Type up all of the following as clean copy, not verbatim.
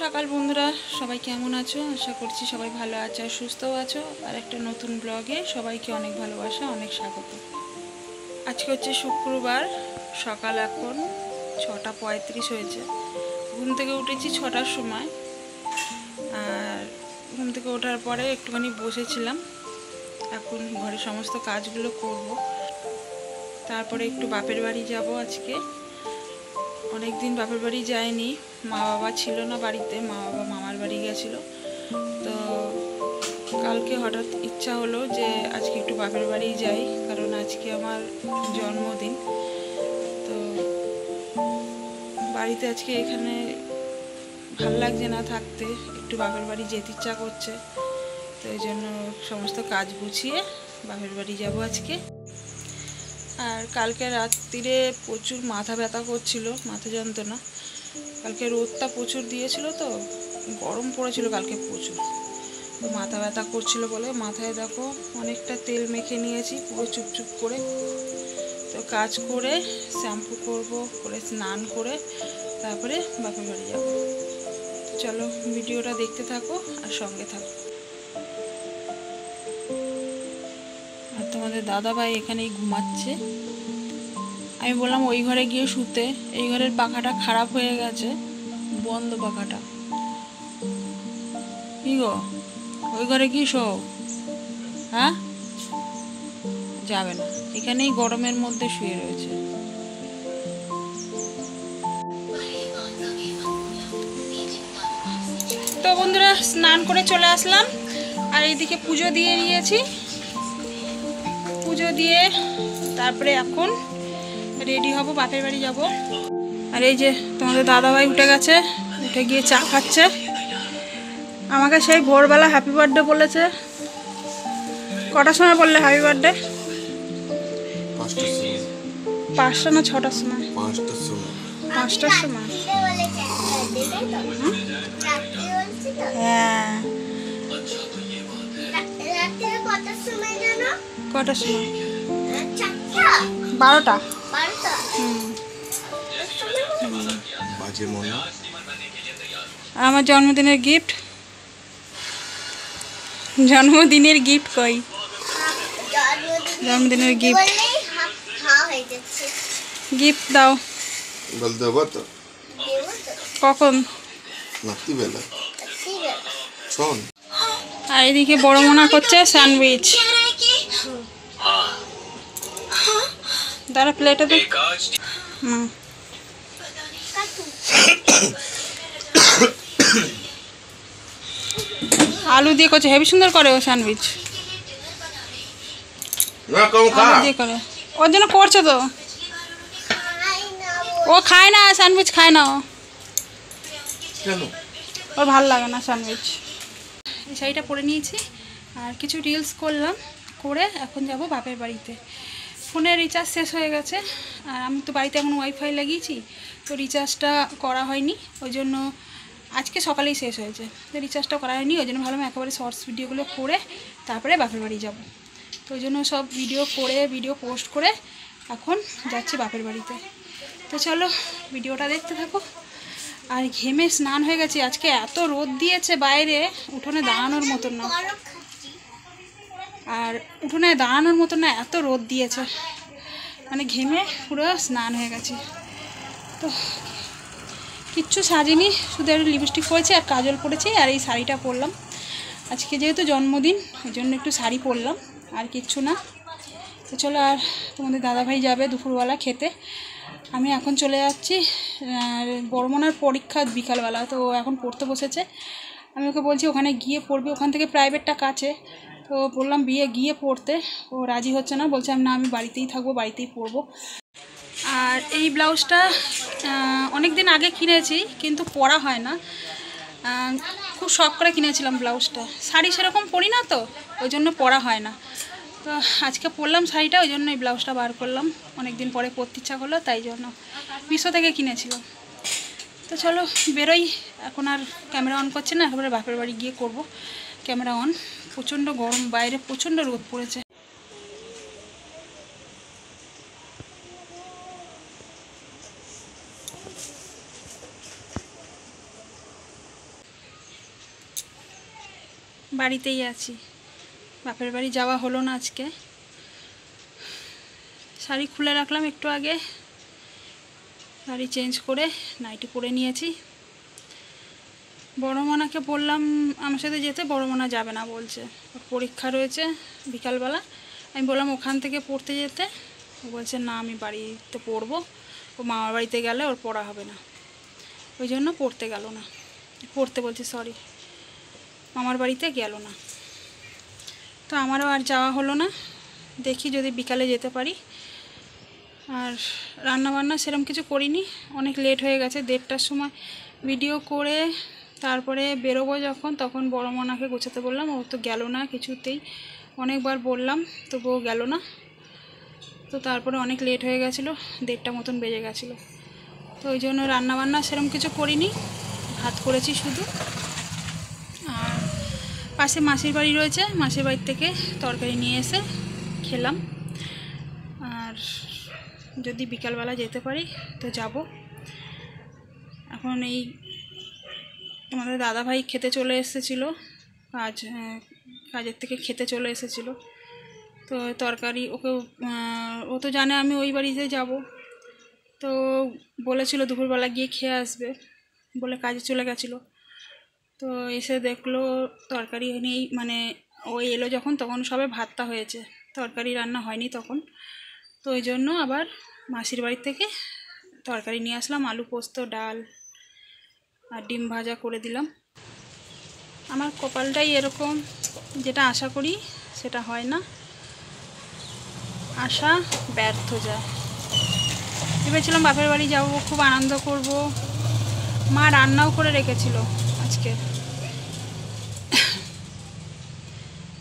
সকাল বন্ধুরা, সবাই কেমন আছো? আশা করছি সবাই ভালো আছো আর সুস্থও আছো। আর একটা নতুন ব্লগে সবাইকে অনেক ভালোবাসা, অনেক স্বাগত। আজকে হচ্ছে শুক্রবার, সকাল এখন 6:35 হয়েছে। ঘুম থেকে উঠেছি 6টার সময়। আর ঘুম থেকে ওঠার পরে একটুখানি বসেছিলাম। এখন ঘরের সমস্ত কাজগুলো করব, তারপরে একটু বাপের বাড়ি যাব। আজকে অনেক দিন বাপের বাড়ি যায়নি, মা বাবা ছিল না বাড়িতে, মা বাবা মামার বাড়ি গেছিলো। তো কালকে হঠাৎ ইচ্ছা হলো যে আজকে একটু বাপের বাড়ি যাই, কারণ আজকে আমার জন্মদিন। তো বাড়িতে আজকে এখানে ভাল লাগছে না থাকতে, একটু বাপের বাড়ি যেতে ইচ্ছা করছে। তো এই জন্য সমস্ত কাজ গুছিয়ে বাপের বাড়ি যাব আজকে। আর কালকে রাত্রিরে প্রচুর মাথা ব্যথা করছিল, মাথা যন্ত্রণা। কালকে রোদটা প্রচুর দিয়েছিল, তো গরম পড়েছিল কালকে প্রচুর। তো মাথা ব্যথা করছিল বলে মাথায় দেখো অনেকটা তেল মেখে নিয়েছি, পুরো চুপচুপ করে। তো কাজ করে শ্যাম্পু করব, করে স্নান করে তারপরে বাপের বাড়ি যাব। চলো ভিডিওটা দেখতে থাকো আর সঙ্গে থাকো। আর তোমাদের দাদাভাই এখানেই ঘুমাচ্ছে। আমি বললাম ওই ঘরে গিয়ে শুতে, এই ঘরের পাখাটা খারাপ হয়ে গেছে, বন্ধ পাখাটা। কি গো, ওই ঘরে কি শো? হ্যাঁ, যাবে না, এখানেই গরমের মধ্যে শুয়ে রয়েছে। তো বন্ধুরা, স্নান করে চলে আসলাম, আর এইদিকে পুজো দিয়ে নিয়েছি। পুজো দিয়ে তারপরে এখন রেডি হব, বাপের বাড়ি যাব। আর এই যে তোমাদের দাদাভাই উঠে গেছে, উঠে গিয়ে চা খাচ্ছে। আমাকে সেই ভোরবেলা হ্যাপি বার্থডে বলেছে। কটার সময় বললে হ্যাপি বার্থডে? 5টা না 6টার সময়? 5টার সময়। হ্যাঁ, কটার সময়? 12টা। আমার জন্মদিনের গিফট, জন্মদিনের গিফট কই? জন্মদিনের গিফট, গিফট দাও। কখন? আর এদিকে বড় মনা করছে স্যান্ডউইচ। দাঁড়া, প্লেটে দে। আলু দিয়ে করছে, হেবি সুন্দর করে ও স্যান্ডউইচ। আলু দিয়ে করে, ওর জন্য করছে তো। ও খায় না স্যান্ডউইচ, খায় না ওর ভাল লাগে না স্যান্ডউইচ। এই শাড়িটা পরে নিয়েছি আর কিছু রিলস করলাম, করে এখন যাব বাপের বাড়িতে। ফোনের রিচার্জ শেষ হয়ে গেছে, আর আমি তো বাড়িতে এখন ওয়াইফাই লাগিয়েছি, তো রিচার্জটা করা হয়নি। ওই জন্য আজকে সকালেই শেষ হয়েছে, তো রিচার্জটা করা হয়নি। ওই জন্য ভাবলাম একেবারে শর্টস ভিডিওগুলো করে তারপরে বাপের বাড়ি যাব। তো ওই জন্য সব ভিডিও পোস্ট করে এখন যাচ্ছি বাপের বাড়িতে। তো চলো ভিডিওটা দেখতে থাকো। আর ঘেমে স্নান হয়ে গেছে, আজকে এত রোদ দিয়েছে বাইরে, উঠোনে দাঁড়ানোর মতন না। আর উঠোনে দাঁড়ানোর মতন না, এত রোদ দিয়েছে, মানে ঘেমে পুরো স্নান হয়ে গেছে। তো কিচ্ছু সাজিনি, শুধু একটু লিপস্টিক পরেছি আর কাজল পরেছি, আর এই শাড়িটা পরলাম। আজকে যেহেতু জন্মদিন, ওই জন্য একটু শাড়ি পরলাম, আর কিচ্ছু না। তো চলো, আর তোমাদের দাদাভাই যাবে দুপুরবেলা খেতে। আমি এখন চলে যাচ্ছি, বড়মনার পরীক্ষা বিকালবেলা, তো এখন পড়তে বসেছে। আমি ওকে বলছি ওখানে গিয়ে পড়বি, ওখান থেকে প্রাইভেটটা কাছে। তো বললাম গিয়ে পড়তে, ও রাজি হচ্ছে না, বলছে না আমি বাড়িতেই থাকবো, বাড়িতেই পড়বো। আর এই ব্লাউজটা অনেক দিন আগে কিনেছি, কিন্তু পরা হয় না। খুব শখ করে কিনেছিলাম ব্লাউজটা। শাড়ি সেরকম পরি না, তো ওই জন্য পরা হয় না। তো আজকে পরলাম শাড়িটা, ওই জন্য এই ব্লাউজটা বার করলাম। অনেক দিন পরে পরতে ইচ্ছা করলো, তাই জন্য মিশো থেকে কিনেছিলাম। তো চলো বেরোই, এখন আর ক্যামেরা অন করছে না, একেবারে বাপের বাড়ি গিয়ে করব ক্যামেরা অন। প্রচণ্ড গরম, বাইরে প্রচণ্ড রোদ পড়েছে। বাড়িতেই আছি, বাপের বাড়ি যাওয়া হলো না আজকে। শাড়ি খুলে রাখলাম একটু আগে, শাড়ি চেঞ্জ করে নাইটি পরে নিয়েছি। বড় মনাকে বললাম আমার সাথে যেতে, বড় মনা যাবে না বলছে, ওর পরীক্ষা রয়েছে বিকালবেলা। আমি বললাম ওখান থেকে পড়তে যেতে, ও বলছে না আমি বাড়িতে পড়বো, ও মামার বাড়িতে গেলে ওর পড়া হবে না, ওই জন্য পড়তে গেল না, পড়তে বলছে সরি, মামার বাড়িতে গেল না। তো আমারও আর যাওয়া হলো না, দেখি যদি বিকালে যেতে পারি। আর রান্নাবান্না সেরকম কিছু করিনি, অনেক লেট হয়ে গেছে, 1:30টার সময় ভিডিও করে তারপরে বেরোবো যখন, তখন বড় মনাকে গোছাতে বললাম, ও তো গেল না কিছুতেই, অনেকবার বললাম তবুও গেল না। তো তারপরে অনেক লেট হয়ে গেছিলো, 1:30টা মতন বেজে গেছিলো। তো ওই জন্য রান্নাবান্না সেরকম কিছু করিনি, ভাত করেছি শুধু। আর পাশে মাসির বাড়ি রয়েছে, মাসির বাড়ির থেকে তরকারি নিয়ে এসে খেলাম। আর যদি বিকালবেলা যেতে পারি তো যাব। এখন এই আমাদের দাদাভাই খেতে চলে এসেছিলো, কাজের থেকে খেতে চলে এসেছিলো। তো তরকারি ওকে, ও তো জানে আমি ওই বাড়িতে যাব, তো বলেছিল দুপুরবেলা গিয়ে খেয়ে আসবে বলে কাজে চলে গেছিলো। তো এসে দেখলো তরকারি নেই, মানে ওই এলো যখন তখন সবে ভাতটা হয়েছে, তরকারি রান্না হয়নি তখন। তো ওই জন্য আবার মাসির বাড়ি থেকে তরকারি নিয়ে আসলাম, আলু পোস্ত, ডাল আর ডিম ভাজা করে দিলাম। আমার কপালটাই এরকম, যেটা আশা করি সেটা হয় না, আশা ব্যর্থ যায়। ভেবেছিলাম বাপের বাড়ি যাব, খুব আনন্দ করব, মা রান্নাও করে রেখেছিল আজকে,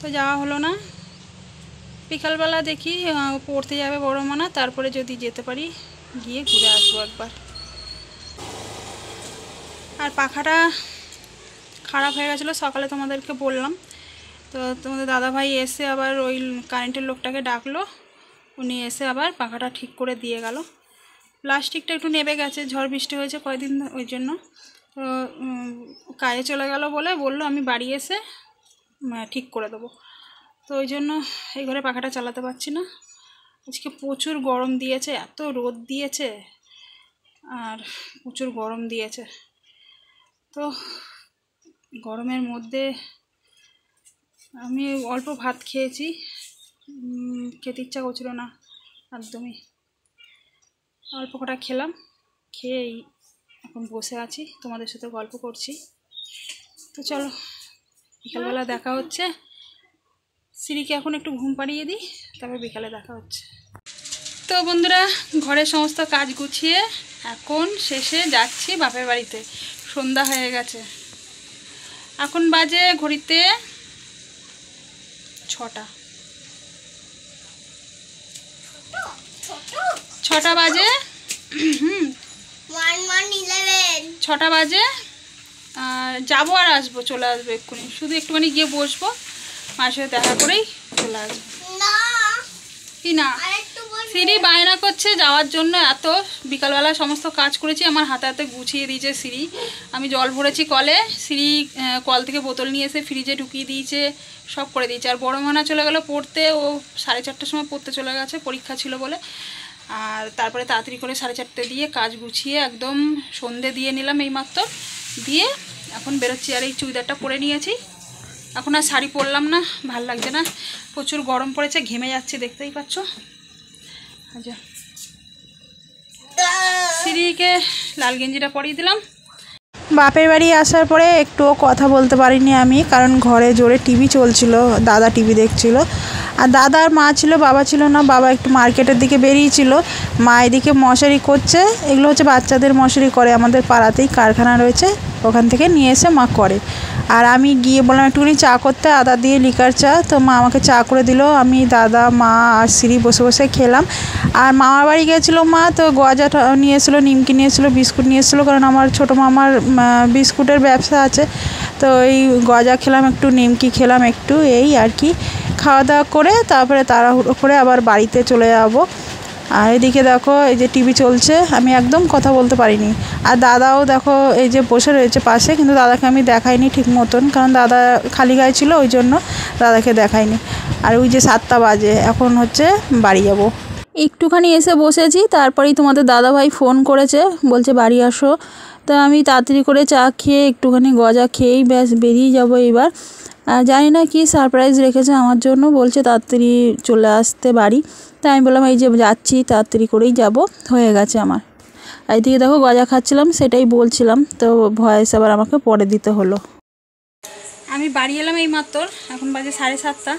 তো যাওয়া হলো না। বিকালবেলা দেখি পড়তে যাবে বড় মনা, তারপরে যদি যেতে পারি গিয়ে ঘুরে আসবো একবার। আর পাখাটা খারাপ হয়ে গেছিলো, সকালে তোমাদেরকে বললাম। তো তোমাদের দাদাভাই এসে আবার ওই কারেন্টের লোকটাকে ডাকলো, উনি এসে আবার পাখাটা ঠিক করে দিয়ে গেল। প্লাস্টিকটা একটু নেবে গেছে, ঝড় বৃষ্টি হয়েছে কয়েকদিন, ওই জন্য। তো কাজে চলে গেল বলে বললো আমি বাড়ি এসে ঠিক করে দেবো। তো ওই জন্য এই ঘরে পাখাটা চালাতে পারছি না। আজকে প্রচুর গরম দিয়েছে, এত রোদ দিয়েছে আর প্রচুর গরম দিয়েছে। তো গরমের মধ্যে আমি অল্প ভাত খেয়েছি, খেতে ইচ্ছা করছিল না একদমই, অল্প কটা খেলাম, খেয়েই এখন বসে আছি, তোমাদের সাথে গল্প করছি। তো চলো বিকালবেলা দেখা হচ্ছে, সিঁড়িকে এখন একটু ঘুম পাড়িয়ে দিই, তারপর বিকালে দেখা হচ্ছে। তো বন্ধুরা, ঘরের সমস্ত কাজ গুছিয়ে এখন শেষে যাচ্ছি বাপের বাড়িতে, সন্ধ্যা হয়ে গেছে, এখন বাজে ঘড়িতে 6টা, 6টা বাজে, 6টা বাজে। যাবো আর আসবো, চলে আসবো এক্ষুনি, শুধু একটুখানি গিয়ে বসবো, মার সাথে দেখা করেই চলে আসবো। কি না, সিঁড়ি বায়না করছে যাওয়ার জন্য, এত বিকালবেলা সমস্ত কাজ করেছি, আমার হাতে হাতে গুছিয়ে দিয়েছে সিঁড়ি। আমি জল ভরেছি কলে, সিঁড়ি কল থেকে বোতল নিয়ে এসে ফ্রিজে ঢুকিয়ে দিয়েছে, সব করে দিয়েছে। আর বড় মনা চলে গেল পড়তে, ও 4:30টার সময় পড়তে চলে গেছে, পরীক্ষা ছিল বলে। আর তারপরে তাড়াতাড়ি করে 4:30 দিয়ে কাজ গুছিয়ে একদম সন্ধে দিয়ে নিলাম এইমাত্র, দিয়ে এখন বেরোচ্ছি। আর এই চুড়িদারটা পরে নিয়েছি, এখন আর শাড়ি পরলাম না, ভাল লাগছে না, প্রচুর গরম পড়েছে, ঘেমে যাচ্ছে, দেখতেই পাচ্ছ। আচ্ছা, সিঁড়িকে লাল গেঞ্জিটা পরিয়ে দিলাম। বাপের বাড়ি আসার পরে একটুও কথা বলতে পারিনি আমি, কারণ ঘরে জোরে টিভি চলছিল, দাদা টিভি দেখছিল। আর দাদার মা ছিল, বাবা ছিল না, বাবা একটু মার্কেটের দিকে বেরিয়েছিল, মা এদিকে মশারি করছে। এগুলো হচ্ছে বাচ্চাদের মশারি করে, আমাদের পাড়াতেই কারখানা রয়েছে, ওখান থেকে নিয়ে এসে মা করে। আর আমি গিয়ে বললাম একটুখানি চা করতে, আদা দিয়ে লিকার চা, তো মা আমাকে চা করে দিল। আমি, দাদা, মা আর সিঁড়ি বসে বসে খেলাম। আর মামার বাড়ি গিয়েছিলো মা, তো গজা নিয়ে এসেছিলো, নিমকি নিয়ে এসেছিলো, বিস্কুট নিয়ে এসেছিলো, কারণ আমার ছোটো মামার বিস্কুটের ব্যবসা আছে। তো এই গজা খেলাম একটু, নিমকি খেলাম একটু, এই আর কি। খাওয়া দাওয়া করে তারপরে তাড়াহুড়ো করে আবার বাড়িতে চলে যাব। আর এদিকে দেখো এই যে টিভি চলছে, আমি একদম কথা বলতে পারিনি। আর দাদাও দেখো এই যে বসে রয়েছে পাশে, কিন্তু দাদাকে আমি দেখাইনি ঠিক মতন, কারণ দাদা খালি গায়ে ছিল, ওই জন্য দাদাকে দেখাইনি। আর ওই যে 7টা বাজে, এখন হচ্ছে বাড়ি যাব। একটুখানি এসে বসেছি, তারপরেই তোমাদের দাদাভাই ফোন করেছে, বলছে বাড়ি আসো। তো আমি তাড়াতাড়ি করে চা খেয়ে একটুখানি গজা খেয়েই ব্যাস বেরিয়ে যাবো এবার। জানি না কি সারপ্রাইজ রেখেছে আমার জন্য, বলছে তাড়াতাড়ি চলে আসতে বাড়ি। তাই আমি বললাম এই যে যাচ্ছি, তাড়াতাড়ি করেই যাব, হয়ে গেছে আমার। আর এদিকে দেখো গজা খাচ্ছিলাম, সেটাই বলছিলাম, তো ভয়েস আবার আমাকে পরে দিতে হলো। আমি বাড়ি এলাম এই মাত্র, এখন বাজে 7:30।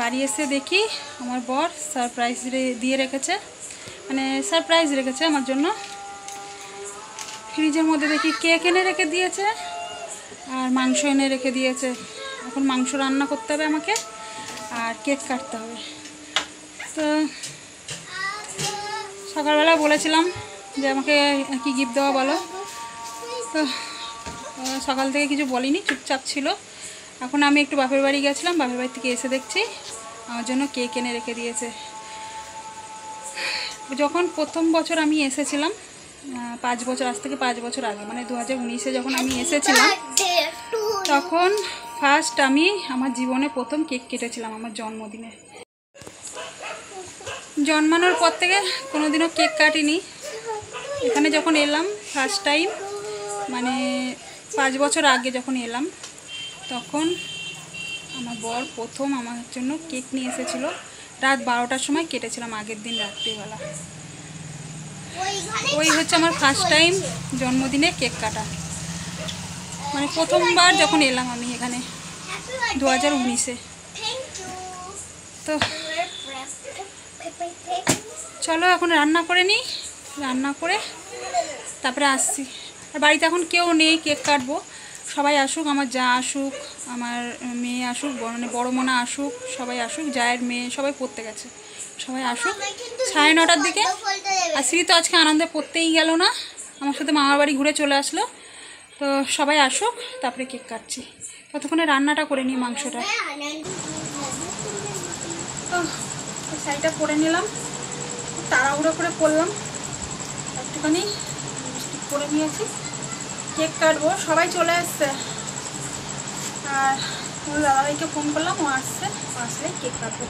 বাড়ি এসে দেখি আমার বর সারপ্রাইজ দিয়ে রেখেছে, মানে সারপ্রাইজ রেখেছে আমার জন্য। ফ্রিজের মধ্যে দেখি কেক এনে রেখে দিয়েছে আর মাংস এনে রেখে দিয়েছে। এখন মাংস রান্না করতে হবে আমাকে, আর কেক কাটতে হবে। তো সকালবেলা বলেছিলাম যে আমাকে কি গিফট দেওয়া বলো, তো সকাল থেকে কিছু বলিনি, চুপচাপ ছিল। এখন আমি একটু বাপের বাড়ি গেছিলাম, বাপের বাড়ি থেকে এসে দেখছি আমার জন্য কেক এনে রেখে দিয়েছে। যখন প্রথম বছর আমি এসেছিলাম, 5 বছর, আজ থেকে 5 বছর আগে, মানে 2019-এ যখন আমি এসেছিলাম, তখন ফার্স্ট আমি আমার জীবনে প্রথম কেক কেটেছিলাম আমার জন্মদিনে। জন্মানোর পর থেকে কোনোদিনও কেক কাটিনি। এখানে যখন এলাম ফার্স্ট টাইম, মানে 5 বছর আগে যখন এলাম, তখন আমার বর প্রথম আমার জন্য কেক নিয়ে এসেছিলো। রাত 12টার সময় কেটেছিলাম, আগের দিন রাত্রিবেলা। ওই হচ্ছে আমার ফার্স্ট টাইম জন্মদিনে কেক কাটা, মানে প্রথমবার যখন এলাম আমি এখানে 2019-এ। তো চলো এখন রান্না করে নিই, রান্না করে তারপরে আসছি। আর বাড়িতে এখন কেউ নেই কেক কাটবো, সবাই আসুক, আমার যা আসুক, আমার মেয়ে আসুক, মানে বড় মোনা আসুক, সবাই আসুক, জায়ের মেয়ে সবাই পড়তে গেছে, সবাই আসুক 9:30টার দিকে। আর শ্রী তো আজকে আনন্দে পড়তেই গেল না, আমার সাথে মামার বাড়ি ঘুরে চলে আসলো। তো সবাই আসুক, তারপরে কেক কাটছি। ততক্ষণে রান্নাটা করে নিই, মাংসটা। তো শাড়িটা পরে নিলাম, তাড়াহুড়ো করে পরলাম, একটুখানি লিপস্টিক পরে নিয়েছি। কেক কাটবো, সবাই চলে এসছে। আর দাদাভাইকে ফোন করলাম, ও আসছে, ও আসলে কেক কাটবো।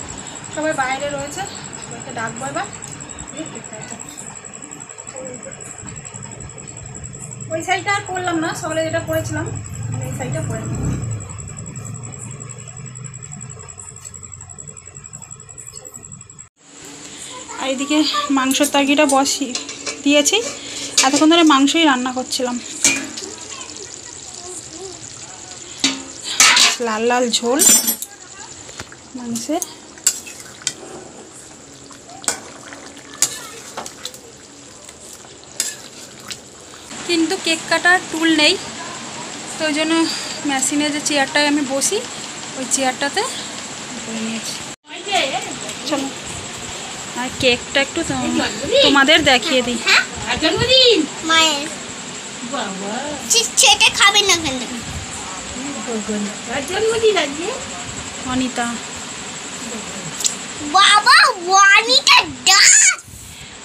সবাই বাইরে রয়েছে, সবাইকে ডাকবো এবার, কেক কাটবো। ওই শাড়িটা আর পরলাম না, সকালে যেটা পরেছিলাম এই শাড়িটা পরে নিই। আর এদিকে মাংসের তরকারিটা বসিয়ে দিয়েছি, এতক্ষণ ধরে মাংসই রান্না করছিলাম। লাল লাল ঝোল মাংসের। কিন্তু কেক কাটার টুল নেই, তো ওই জন্য মেশিনে যে চেয়ারটায় আমি বসি, ওই চেয়ারটাতে করে নিয়েছি। চলো আর কেকটা একটু তোমাদের দেখিয়ে দিই। অনিতা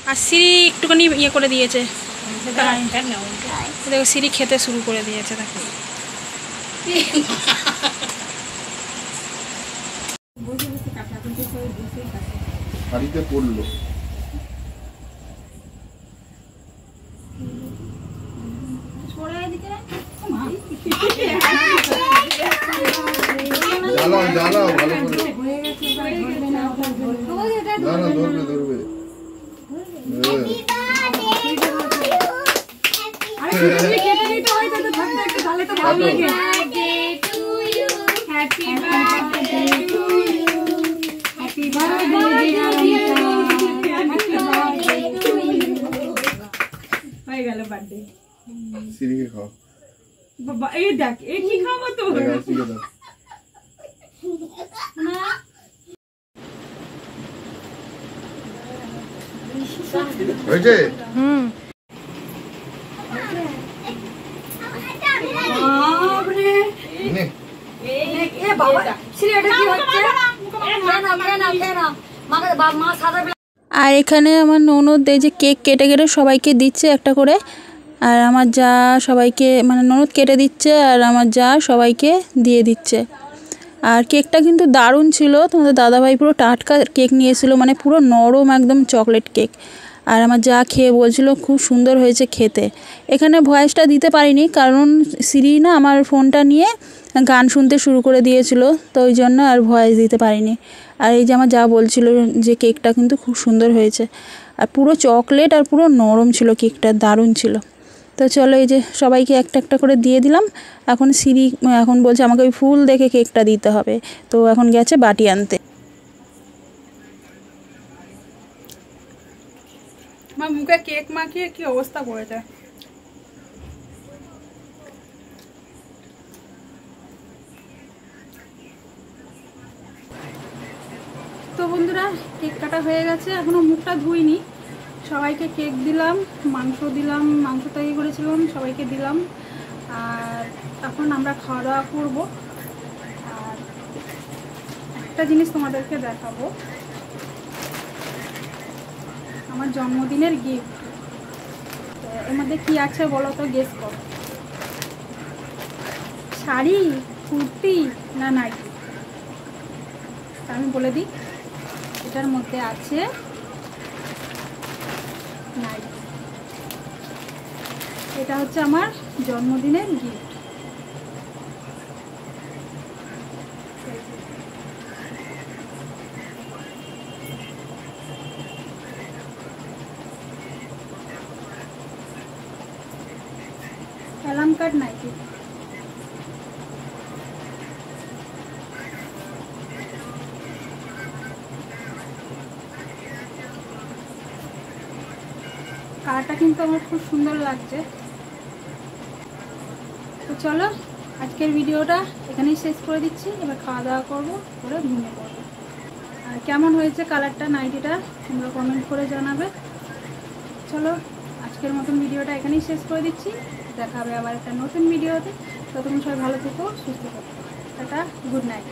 আর সিঁড়ি একটুখানি ইয়ে করে দিয়েছে, দেখো সিঁড়ি খেতে শুরু করে দিয়েছে, দেখো। বাড়িতে পড়লো জ্বালাও জ্বালাও ভালো করে, না না ধরবে ধরবে। হয়ে গেল বার্থডে। সিরিকে খাও বাবা, এই দেখ এই কি খাবো তো। হয়েছে? বাপরে এ বাবা, সিরিয়াটা কি হচ্ছে? মা সাদা আর এখানে আমার ননদ এই যে কেক কেটে কেটে সবাইকে দিচ্ছে একটা করে, আর আমার যা সবাইকে মানে ননদ কেটে দিচ্ছে আর আমার যা সবাইকে দিয়ে দিচ্ছে। আর কেকটা কিন্তু দারুণ ছিল, তোমাদের দাদাভাই পুরো টাটকা কেক নিয়ে এসেছিলো, মানে পুরো নরম একদম চকলেট কেক। আর আমার যা খেয়ে বলছিল খুব সুন্দর হয়েছে খেতে। এখানে ভয়েসটা দিতে পারিনি কারণ সিরি না আমার ফোনটা নিয়ে গান শুনতে শুরু করে দিয়েছিল, তো ওই জন্য আর ভয়েস দিতে পারিনি। আর এই যে আমার যা বলছিল যে কেকটা কিন্তু খুব সুন্দর হয়েছে, আর পুরো চকলেট আর পুরো নরম ছিল কেকটা, দারুণ ছিল। তো চলো এই যে সবাইকে একটা একটা করে দিয়ে দিলাম। এখন সিরি এখন বলছে আমাকে ওই ফুল দেখে কেকটা দিতে হবে, তো এখন গেছে বাটি আনতে। আমার মুখে কেক মাখিয়ে কি অবস্থা করেছে। তো বন্ধুরা কেক কাটা হয়ে গেছে, এখনো মুখটা ধুইনি। সবাইকে কেক দিলাম, মাংস দিলাম, মাংস তৈরি করেছিলাম সবাইকে দিলাম। আর এখন আমরা খাওয়া দাওয়া করবো। আর একটা জিনিস তোমাদেরকে দেখাবো, আমার জন্মদিনের গিফট। এর মধ্যে কি আছে বলো তো, গেস করো। শাড়ি, কুর্তি না নাইটি? আমি বলে দিই, এটার মধ্যে আছে নাইটি। এটা হচ্ছে আমার জন্মদিনের গিফট। Alarm card nightie. কালারটা কিন্তু আমার খুব সুন্দর লাগছে। তো চলো আজকের ভিডিওটা এখানেই শেষ করে দিচ্ছি। এবার খাওয়া দাওয়া করবো, করে ঘুমিয়ে পড়বো। আর কেমন হয়েছে কালারটা নাইটিটা তোমরা কমেন্ট করে জানাবে। চলো আজকের মতন ভিডিওটা এখানেই শেষ করে দিচ্ছি। দেখা হবে আবার একটা নতুন ভিডিওতে। ততক্ষণ সবাই ভালো থেকো, সুস্থ থেকো। Tata, good night.